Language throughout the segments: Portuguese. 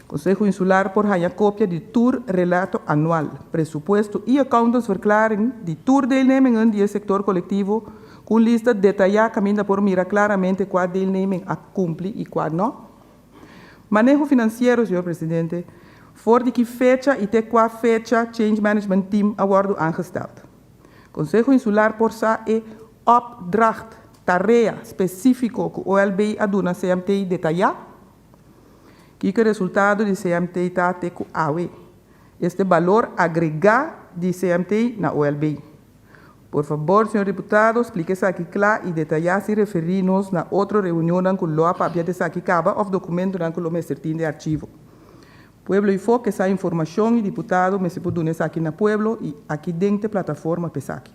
Consejo Insular por haya copia de tour relato anual, presupuesto e accountantsverklaring de tourdeelnemingen die het sector colectivo com lista detallada caminha por mirar claramente qual deelneming a cumpre e qual não. Manejo financiero, senhor presidente, voor de que fecha e até qual fecha Change Management Team wordt aangesteld. Consejo Insular por sa e opdracht, tarea específico que o OLB aduna CMT detalhada. Que o resultado de CMT está até com AWE. Este valor agregado de CMT na OLB. Por favor, senhor deputado, explique isso aqui claro e detalhar se referir-nos na outra reunião com o LOA para ver se aqui acaba ou documento com o mesertim de arquivo. Pueblo e foco essa informação e deputado me se pode unir aqui na Pueblo e aqui dentro da plataforma PESAC.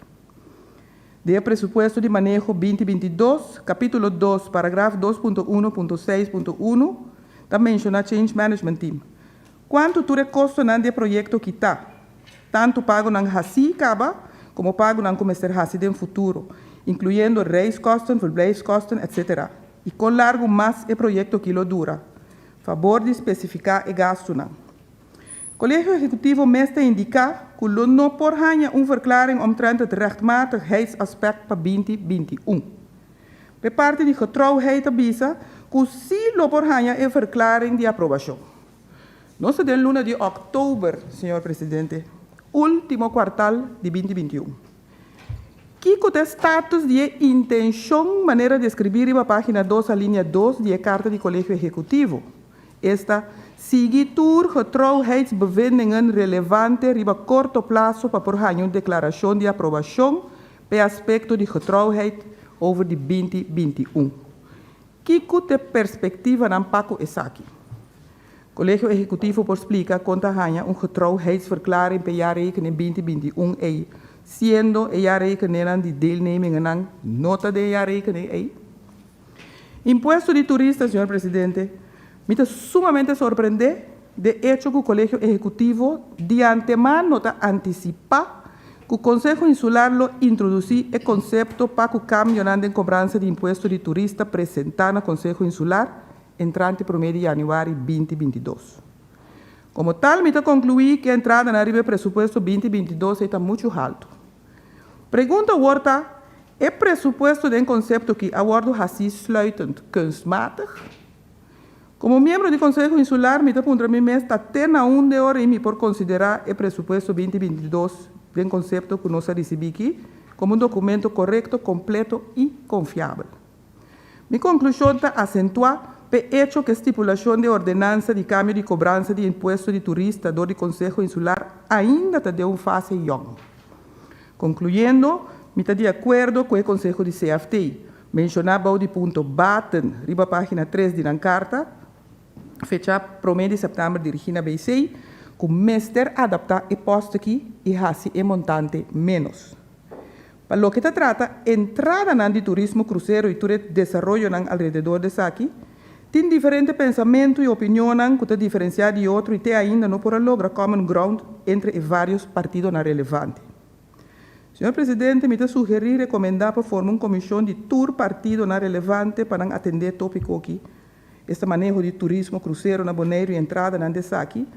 De presupuesto de manejo 2022, capítulo 2, parágrafo 2.1.6.1, também menciona Change Management Team. Quanto tudo custa nesse projeto que está? Tanto pago na HACI acaba, como pago na começar HACI no futuro, incluindo reiskosten, verblijfskosten, etc. E com largo mais o projeto que lo dura. Favor de especificar o gasto. O Collegio Executivo meste indica que lo não por hanha verklaring omtrent het rechtmatigheidsaspect para 2021. Bij parte de getrouwheid avisa que se lo por hanha verklaring de aprovação. Nós de luna de outubro, senhor presidente, último quartal de 2021. Que o status de intenção, maneira de escrever na página 2, a linha 2 de carta de Collegio Executivo. Esta seguitur getrouwheidsbevindingen relevante riba korte plazo para por hanha declaração de aprovação per aspecto de getrouwheid over de 2021. Kiko te perspectiva na Paco Esaki. Collegio Executivo por explica conta hanha getrouwheidsverklaring per jaarrekening 2021 siendo e jaarrekening de deelneming en nota de jaarrekening Impuesto de turistas, senhor presidente, me está sumamente sorprendente de hecho que o Collegio Executivo de antemano nota anticipa que o Consejo Insular lo introduzir o conceito para que o cambio na cobrança de imposto de turista apresentar no Consejo Insular entrante 1 de janeiro 2022. Como tal, me está concluir que a entrada na riba presupuesto 2022 está muito alto. Pergunta agora, é presupuesto de conceito que abordo assim sluitend kunstmatig? Como membro do Conselho Insular, me está para mim mesmo até na de hora e me por considerar o presupuesto 2022 de conceito que nós recebemos aqui como documento correto, completo e confiável. Mi conclusão está acentuar pe hecho que a estipulação de ordenança de cambio de cobrança de imposto de turista do Conselho Insular ainda está de fase young. Concluindo, me está de acordo com o Conselho de CFT, mencionava o de ponto baten, riba página 3 de carta, fecha 1 de setembro de Regina BC, com mester adaptar e posto aqui e hasi e montante menos. Para lo que se trata, entrada na de turismo cruzeiro e todo desenvolvimento nan alrededor de aqui, tem diferente pensamento e opinião que te diferenciar de outro e te ainda não por lograr common ground entre vários partidos na relevante. Senhor presidente, me sugerir e recomendar para formar uma comissão de tour partido na relevante para atender tópico aqui. Este manejo de turismo cruzeiro na Bonaire e entrada na aqui,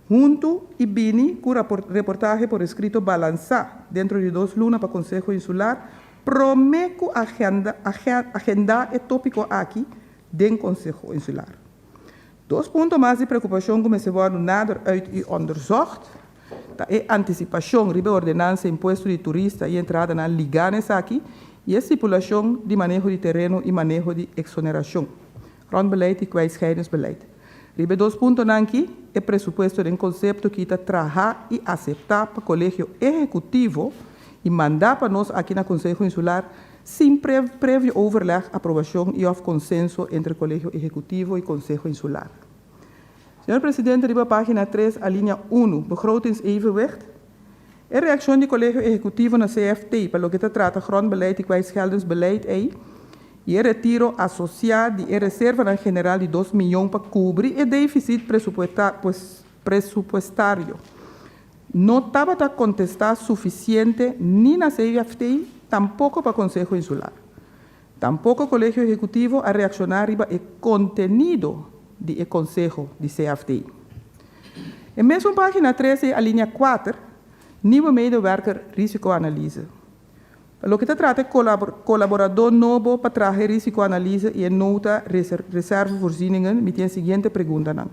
junto e bini com reportagem por escrito balançar dentro de 2 lunas para o Conselho Insular, prometo agendar o tópico aqui dentro do Conselho Insular. 2 pontos mais de preocupação que me se worden nader uit e onderzocht, é antecipação ribe ordenança imposto de turista e entrada na liganes aqui e a estipulação de manejo de terreno e manejo de exoneração. Grondbeleid e kwijtscheidingsbeleid. Ribe 2 pontos aqui é presupuesto de conceito que está trabalhar e aceitar para o Colégio Executivo e mandar para nós aqui na Conselho Insular sem prévio overleg, aprovação e of consenso entre o Colégio Executivo e Conselho Insular. Senhor presidente, riba página 3, a linha 1, begrotingsevenwicht. A reacção do Colégio Executivo na CFT para o que se trata grondbeleid e kwijtscheidingsbeleid e o retiro associado de reserva general de 2 milhões para cobrir o déficit pressupostário. Não estava a contestar suficiente nem na CFT, tampouco para o Conselho Insular. Tampouco o Colégio Executivo a reaccionar riba o contenido do Conselho de CFT. En mesmo página 13, a linha 4, nieuwe medewerker risicoanalyse. Lo que se trata de colaborador novo para trazer risicoanalyse e nota reservevoorzieningen met een seguinte pergunta.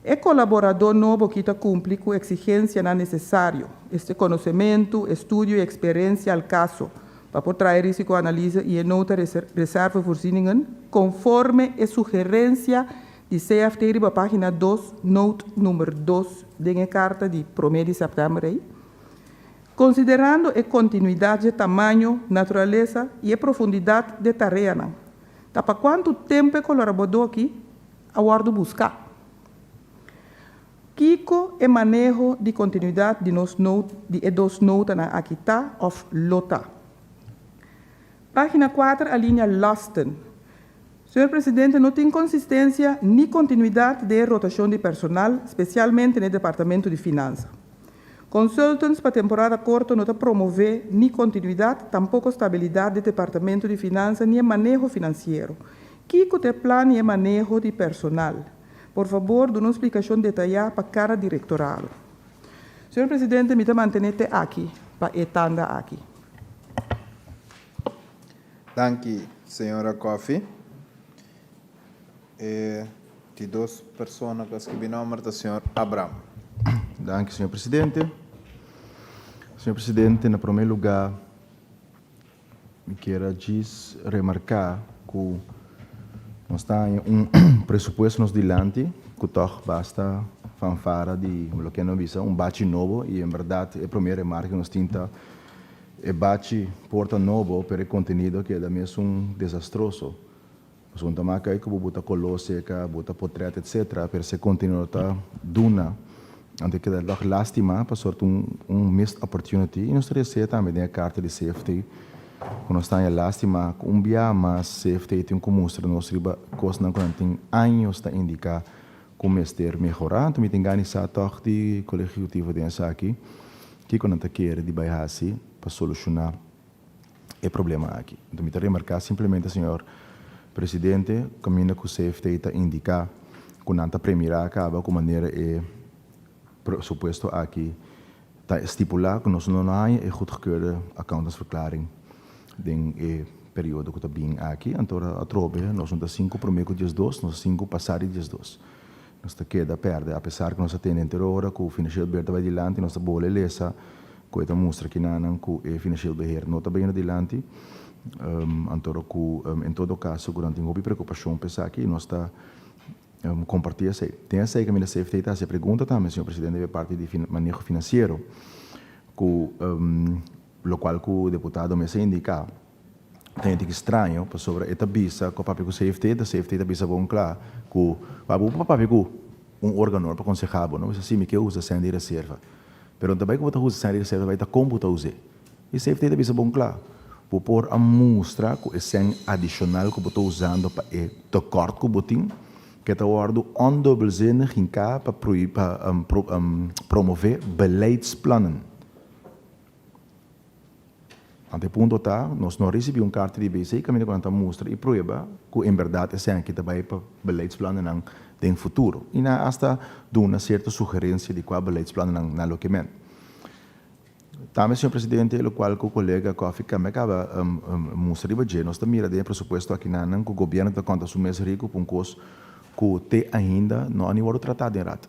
É colaborador novo que está cumpre com exigência necessário, este conhecimento, estudo e experiência ao caso, para poder trazer riscoanálise e nota reservevoorzieningen, conforme a sugerência de CFT para a página 2, note número 2, da carta de 1 de setembro. Considerando a continuidade de tamanho, natureza e a profundidade de tarefa. Para quanto tempo o colaborador aqui aguardo buscar? Kiko é manejo de continuidade de dos notas na Akita of Lota. Página 4, a linha lasten. Senhor Presidente, não tem consistência nem continuidade de rotação de personal, especialmente no Departamento de Finanças. Consultants para temporada curta não promover nem continuidade, tampouco estabilidade do Departamento de Finanças, nem manejo financeiro. Kiko tem plano e manejo de personal. Por favor, dê uma explicação detalhada para cada diretorado. Senhor Presidente, me mantenete aqui, para etanda aqui. Danke, senhora Coffey. De duas pessoas que binomer do senhor Abraham. Danke, senhor Presidente. Senhor Presidente, em primeiro lugar, me quero remarcar que nós temos pressuposto nos dilante, que toch basta fanfara de lo que não visa, bate novo, e em verdade, a primeira remarca que nós temos é bate porta novo para o conteúdo que é mesmo desastroso. Nós vamos tomar que botar colosse, botar portrait, etc., para esse conteúdo tá duna. Ante que dat lástima para sorte missed opportunity. E nós temos também a carta de safety. Quando nós temos lástima, dia mais safety tem como mostrar nós riba coisa não tem anos para indicar como ester melhorar. Então, tem ganhar toch de coletivo dessa aqui, que quando está quer de baixar para solucionar o problema aqui. Então, me quero remarcar simplesmente, senhor Presidente, caminho que o safety está indicar quando está primeira acaba com maneira suposto aqui está estipular que nós não há a goedgekeurde accountantsverklaring den período que está bem aqui, então a trobe nós não 5 primeiro dias 2, nós 5 passar dias 2. Nós está queda perde, apesar que nós temos hora que o financeiro aberto vai adiante, nós está boa lesa, que está mostra que não que o financeiro beheer não está bem adiante, então que em todo caso durante uma preocupação pensar aqui nós está compartilhar isso. Tem essa aí que a safety está se pergunta também, senhor Presidente, de parte de manejo financeiro, que lo qual que o deputado me indica, tem que estranho sobre esta bisa com o papel que da safety da bisa bom claro, que o papel que órgão para aconselhar, não é assim que usa sem de reserva, mas também que usa sem de reserva vai estar como usar. E safety da bisa bom claro, por a mostrar que é sem adicional que estou usando para o corte que botim que está ordo ondubbelzinnig in para promover beleidsplannen. Ante ponto tá, nós não recebemos carta de BC, que a gente mostra e prova que em verdade é que também para beleidsplannen no futuro. E na hasta de uma certa sugerência de qual beleidsplannen na documento. Também, senhor Presidente, o qual o colega Coffey me acaba mostrar de nós também mira pressuposto aqui na que o governo está conta o mês rico para coisa que ainda não há nenhum tratado em rata.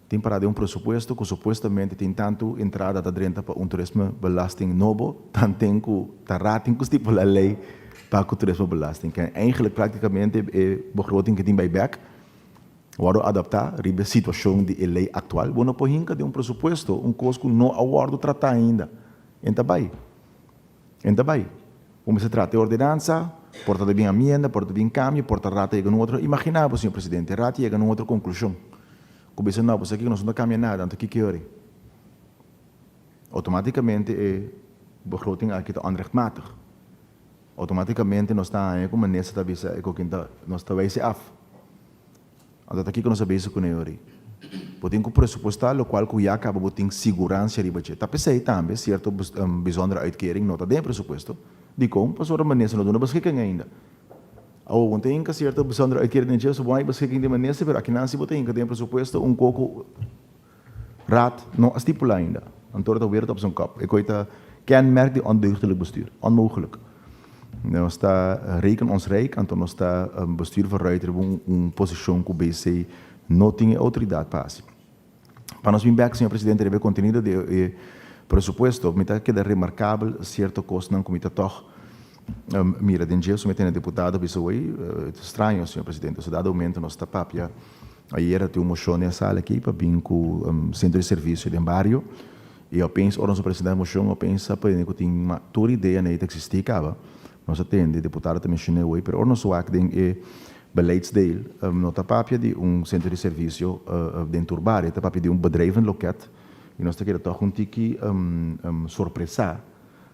Tem para um pressuposto que supostamente tem tanto entrada da renta para turismo belasting novo, tanto tem que está rating que tipo de lei para o turismo belasting. Que eigenlijk praticamente é begroting que tem buyback, waro adaptar a situação de lei atual. Bueno, por hinca de pressuposto, coisa que não aguardo tratar ainda. Então vai. Como se trata de ordenança, porta de bem amenda, porta de bem cambio, porta rata chega num outro. Imaginava, senhor Presidente, rata chega numa outra conclusão. Como se não, aqui não cambia nada, então que hora? Automaticamente o begroting aqui está onrechtmatig. Automaticamente nós está como nessa tabisa nós está vai se af. Então aqui que nós sabemos com ele. Potem que pressupostar o qual que já acaba botem segurança de budget. Tá pensei também certo bijzondere uitkering nota de pressuposto. De como pastor manessa não dona beschikking ainda. Ou ontem que certa bijzondere uitkering de so bom beschikking de manessa, pero aqui não se botem que tem pressuposto coco raad nog stipula ainda. Antwoord dat weer op zijn kop. Ik weet kenmerk die ondeugdelijk bestuur. Onmogelijk. Nou sta reken ons rijk en toen sta bestuur van Ruiter een positie com BC não tinha autoridade para isso. Para nós vir back, senhor presidente, deve contenido de presupuesto, me está queda remarcável certo custo não comita toch mira den dia submetendo deputado pensou aí estranho, senhor presidente, so dado aumento nós está papia ayer tem uma moção nessa sala aqui para vir com centro de serviço de bairro e eu penso, ora, o presidente da moção, eu penso para que tem uma toda ideia né que existia acaba nós atende deputado também mencionou aí, pero nós só que beleidsdeel nota papia de centro de serviço dentro do bar, nota papia de bedrijf in loket. E nós temos toch tiki surpresa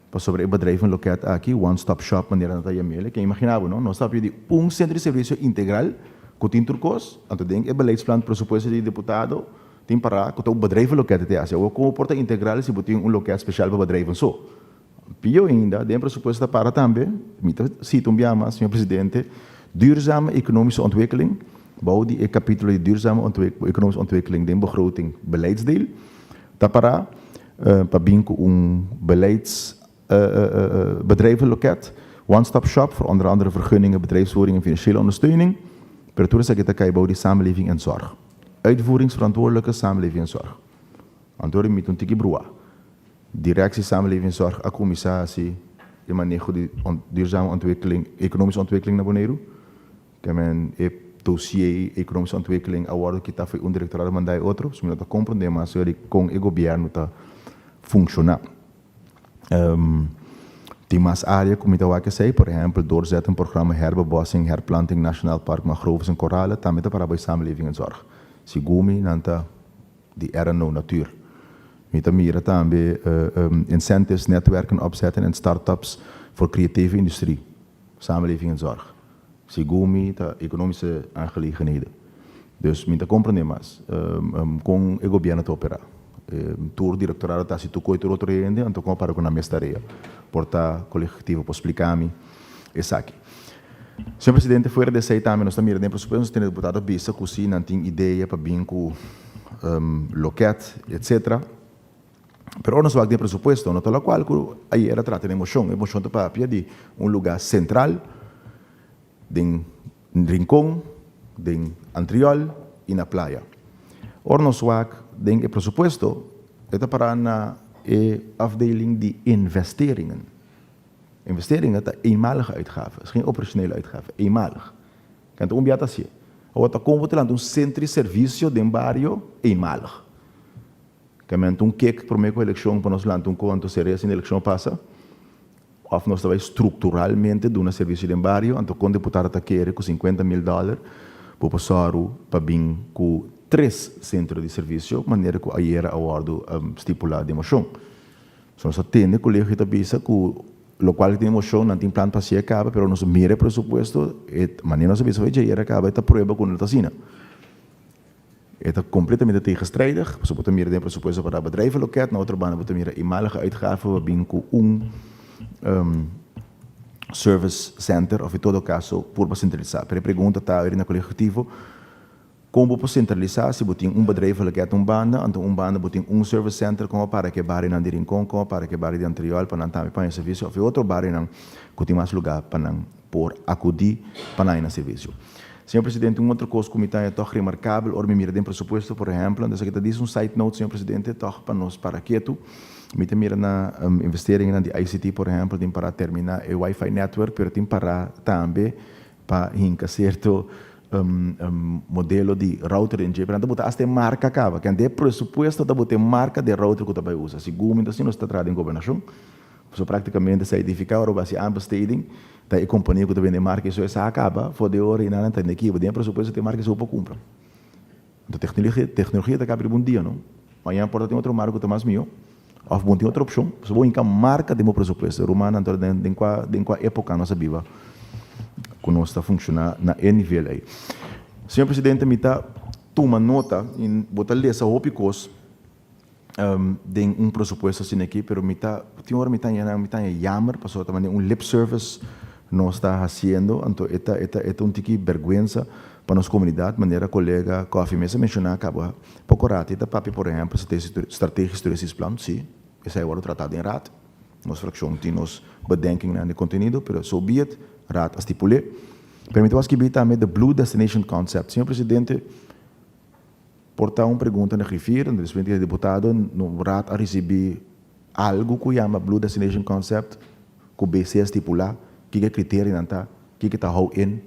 para sobre o bedrijf in loket aqui, one stop shop maneira nata yamele, que imaginava, não? Nós papia de centro de serviço integral com tem turcos, então tem o beleidsplan presupuesto de deputado, tem para com o bedrijf in loket te assim, ou como porta integral se botem loket especial para bedrijf so. Pio ainda, tem presupuesto para também, mita cito biama, senhor presidente. Duurzame economische ontwikkeling, bouw die capitolo die duurzame economische ontwikkeling, de begroting, beleidsdeel. Tapara, pabinko bedrijvenloket, one-stop shop voor onder andere vergunningen, bedrijfsvoering en financiële ondersteuning. Per toer zeg ik bouw die samenleving en zorg. Uitvoeringsverantwoordelijke samenleving en zorg. Antwoording met een tiki broa. Directie samenleving en zorg, accommissatie, je manejo die duurzame ontwikkeling, economische ontwikkeling naar Bonaire. Men het dossier economische ontwikkeling award que está foi directorado mandai outro, se me não compreender mas ele com o governo tá funcionar. Tem mais área como eu que sei, por exemplo, doorzetten programma herbebossing, herplanting, nationaal park, mangroves en koralen, também para a samenleving en zorg. Sigumi nanta die RNO natuur. Met mira também incentives, netwerken opzetten en start-ups voor creatieve industrie, samenleving en zorg. Sigumi, de economische aangelegenheden. Dus met de compromis, com o governo te operar. Tour directorado está se tocou e outro rende, então compara com a minha tarefa. Porta coletivo, para explicar-me, isso aqui. Senhor presidente, fora desse aí também, nós também temos presupuesto, nós temos deputado Bisa, que sim, não tem ideia para vir com loquete, etc. Pero nós vamos ter presupuesto, no tal qual, aí era trata de emoção de papia de lugar central, de rincón, de antriol e na praia. Ora nós vamos ter presupuesto, é para na afdeling de investeringen. Investeringen is eenmalige uitgaven, is geen operationele uitgave, eenmalig. Kan het ombiata zien. Wat komt er aan een centro de serviço de barrio eenmalig. Kan men toen kijk voor mij eleição para nós land, quanto seria se a eleição passa, of nós vai estruturalmente dar um serviço de barrio, então com deputado está querendo com $50,000 para passar para vir com 3 centros de serviço, maneira que aí era acordo estipulado de moção. Só nós temos colégio que bisa que lo qual tem moção não tem plano para se acaba, pero nós mira presupuesto, maneira nós bisa vai já acaba esta prova com a sina. Het is completamente tegenstrijdig. Ze moeten meer presupuesto para bedrijvenloket, na outra banda moeten meer eenmalige uitgaven, we binco service center, of in todo caso, por centralizar. Per pergunta está na coletivo, como para centralizar, se botem bedrijvenloket, banda, então banda botem service center, como para que barre na de rincón, como para que barre de anterior, para não também para serviço, ou outro barre não, que tem mais lugar para não por acudir para não serviço. Senhor presidente, outra coisa que me está toch remarcável, or me mira de presupuesto, por exemplo, então que diz side note, senhor presidente, toch para nós para quieto, me mira na investeringen de ICT, por exemplo, tem para terminar o Wi-Fi network, pero tem para também para hinca certo modelo de router em jeito, para botar até marca acaba, que ande presupuesto da botar marca de router que também usa, segundo então se nós está trazendo governação, so praticamente se edificar ou base aanbesteding, da a companhia que vende marca isso essa acaba, for de hora e não tem equipe, tem presupuesto tem marca isso para comprar. Então tecnologia está acabando um dia, não? Amanhã pode ter outro marca que mais mio, ou bom tem outra opção, se vou encar marca de meu presupuesto, romana então tem qual época nós viva, que nós está funcionando na nível aí. Senhor presidente, me está toma nota em botar essa opicos de presupuesto assim aqui, pero tem hora me está jammer, passou também lip service nós está fazendo, então esta tiki vergüenza para nossa comunidade, maneira colega Coffee Mesa mencionar acaba pouco rato, da papi por exemplo, estratégias desses planos, sim, esse é agora tratado em rato. Nossa fracção tem nos bedenking de conteúdo, mas so be it, rato estipule. Permita-nos que também the Blue Destination Concept. Senhor Presidente, portar uma pergunta na refira, no presidente deputado, no rato a receber algo que chama Blue Destination Concept, que o BC estipular, que é critério não está, que está how in,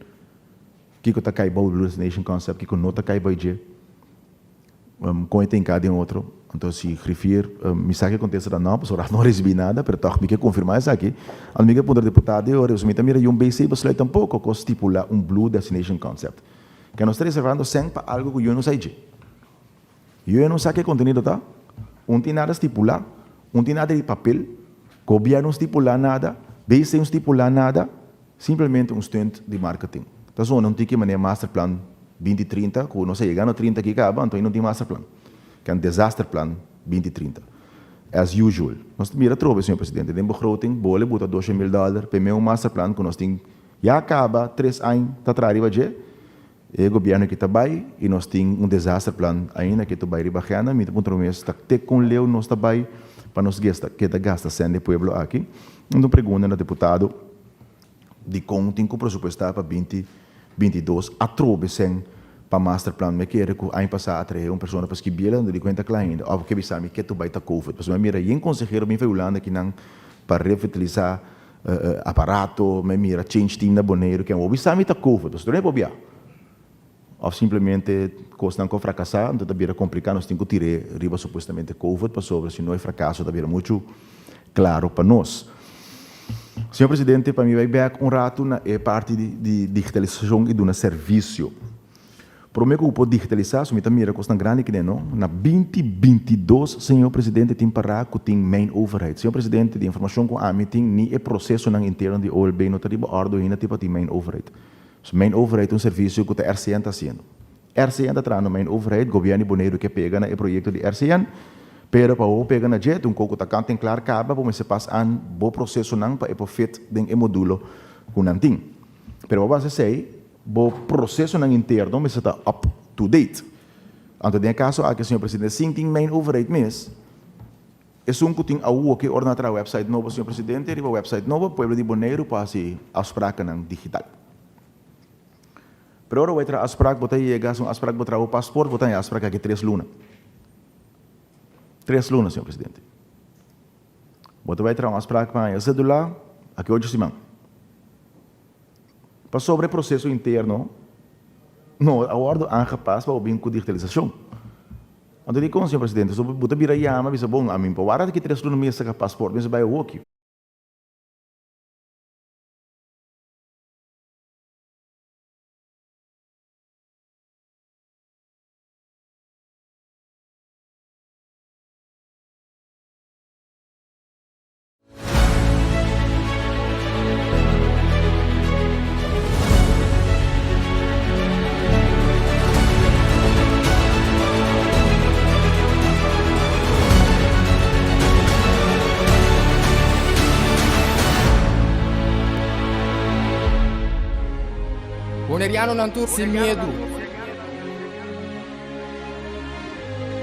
que está cai Blue Destination Concept, que não está cai baije, com tem cada outro. Então, se refere, me sabe que acontece da não, pessoal não recebi nada, mas toque me que confirmar isso aqui. A minha poder deputado, eu resumi também um BC, mas um pouco que estipula um Blue Destination Concept, que nós estamos reservando sempre algo que eu não sei. Eu não sei que conteúdo está, não tem nada estipular, não tem nada de papel, governo não estipular nada, BC não estipular nada, simplesmente um stunt de marketing. Então, não tem que maneira master plan 2030, que não sei, chegando a 30 que acaba, então não tem master plan. Que é um disaster plan 2030. As usual. Nós temos a trova, senhor presidente, de begroting, bole, bota $2 mil, para mim um master plan que nós temos, já acaba 3 anos, está atrás de o governo que está bem, e nós temos um disaster plan ainda que está bem ribajando, mas o mês está com leu, nós está bem, para nós gasta sendo pueblo aqui. Então, pergunta ao deputado, de como tem que pressupostar para 2022, a trova sem para master plan, me quero que ano passado atrair uma pessoa para escrever, não de conta claro ainda, ou porque pensava que tu vai estar COVID, mas me mira, e consejero bem falando que não para revitalizar aparato, me mira change team na boneiro, que é o pensava que está COVID, mas não é bobia, ou simplesmente coisa não fracassar, então também é complicado, nós temos que tirar riba supostamente COVID para sobre, se não é fracasso, também é muito claro para nós. Senhor Presidente, para mim vai back um rato na parte de digitalização e de um serviço. Para o meu grupo digitalizar, me também custa grande que não. Na 2022, senhor presidente, tem para que tem main overhead. Senhor presidente, de informação com a mim tem nem é processo não interno de OLB, não tem ordem ainda tipo tem main overhead. Main overhead é um serviço que a RCN está sendo. RCN está trazendo main overhead, governo boneiro que pega na projeto de RCN, pero para o pega na jet, coco está cantando claro acaba, para se passa an bom processo não para o fit den modulo com nanting. Pero vamos dizer o processo não interno, mas está up to date. Então, em caso, aqui, senhor presidente, sim, tem main overhead mesmo. É que tem algo que ordenar a website novo, senhor presidente, e o website novo, Pueblo de Boneiro, para se aspraca não digital. Pero agora vai trazer aspraca, botar aí, aspraca, botar o passaporte, botar aí aspraca aqui 3 lunas. 3 lunas, senhor presidente. Botar vai trazer aspraca para a cédula, aqui 8 semanas. Para sobre o processo interno, não, a ordem aangepast para o bem com digitalização. Então, digo, senhor presidente, se você virar yama, você bom, a mim, para o ar que 3 lunas meses saca passaporte, você vai ao aqui. Boneriano não tur sem medo.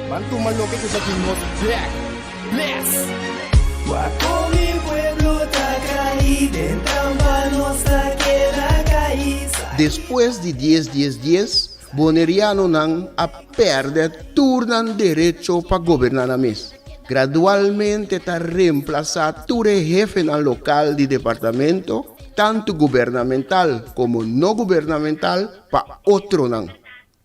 Bantu malo que tu nos black. Bless. Guapo mi pueblo está caído, en nossa queda caída. Depois de 10, Boneriano não a perde turnan direito para governar a mês. Gradualmente está reemplazado todo jefe no local de departamento, tanto gubernamental como não gubernamental, para outro não.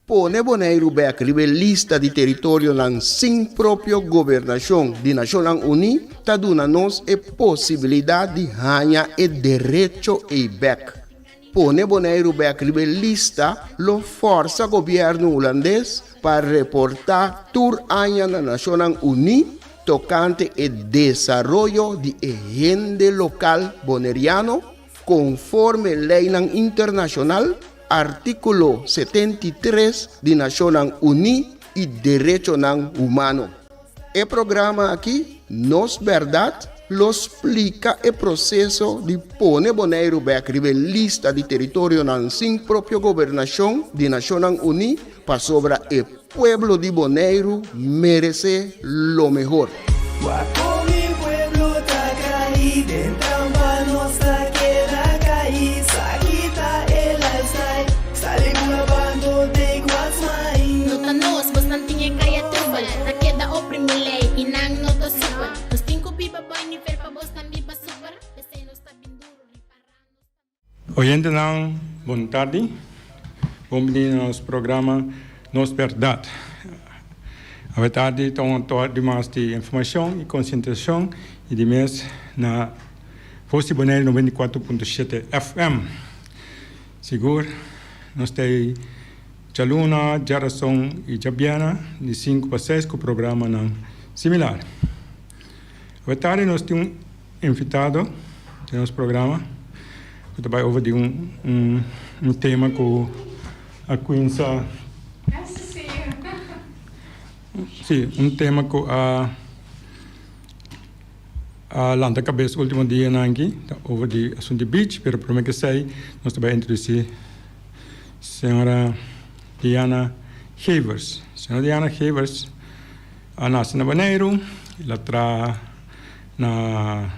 Pone Boneiro back lista de território não sem própria governação de Nações Unidas, está dando-nos a possibilidade de ganhar o direito e back. Pone Boneiro back lista lo força governo holandês para reportar tour año na Nações Unidas tocante o desenvolvimento de agenda local boneriano conforme lei internacional, artículo 73 de Nações Unidas e Direito Humano. O programa aqui, Nos Verdade, lo explica o processo de pôr Bonaire back ribe lista de território na sin própria governação de Nações Unidas para sobre o pueblo de Bonaire merece lo mejor. Guaco mi pueblo está caído, en trampa no está queda caído. Sakita el lifestyle, sale grabando de Guasmai. No tanos, bastante kaya tubal. Rakeda oprimile, inang no to super. Nos cinco biba boy ni fer pa bos tambi pa super. Deseno está binduro riparano. Oyente não, boa tarde. Bem-vindo ao nosso programa Nos Verdade. A verdade então de mais de informação e conscientização e de mês na Voz Bonaire 94.7 FM. Seguro, nós temos Chaluna, Jaração e Jabiana de 5 para 6 com o programa não similar. A verdade nós temos invitado no nosso programa que vai over de um tema com a Queensa. Sim, tema com a lanta cabeça último dia aqui, over de assunto de beach, pero primeiro que sei, nós também introduzir a senhora Diana Havers. Senhora Diana Havers, nasce na Bonaire, ela está na